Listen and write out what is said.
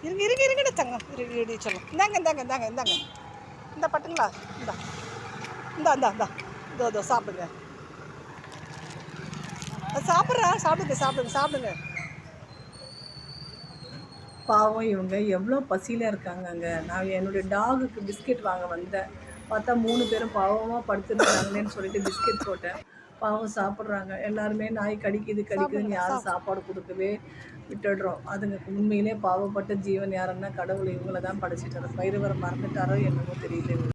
இருங்க இருங்க இருங்கடா தங்கம், இருங்க இடி சொல்லும். இந்தாங்க இந்தாங்க இந்தாங்க இந்தாங்க, இந்த பட்டுங்களா, இந்தா இந்தா இந்தா இந்தா, இதோ சாப்பிடுங்க, சாப்பிட்றா, சாப்பிடுங்க சாப்பிடுங்க சாப்பிடுங்க. பாவம் இவங்க எவ்வளோ பசியில் இருக்காங்கங்க. நான் என்னுடைய டாகுக்கு பிஸ்கெட் வாங்க வந்தேன். பார்த்தா 3 பேரும் பாவமாக படுத்துருக்காங்களேன்னு சொல்லிட்டு பிஸ்கெட் போட்டேன். பாவம் சாப்பிட்றாங்க. எல்லாருமே நாய் கடிக்குது கடிக்குதுன்னு சாப்பிடுங்கடா யாரும் சாப்பாடு கொடுக்கவே விட்டுடுறோம். அதுங்க உண்மையிலே பாவப்பட்ட ஜீவன் யாருன்னா கடவுள் இவங்கள தான் படைச்சிட்டாரு. பயிர் வர மறந்துட்டாரோ என்னமோ தெரியல.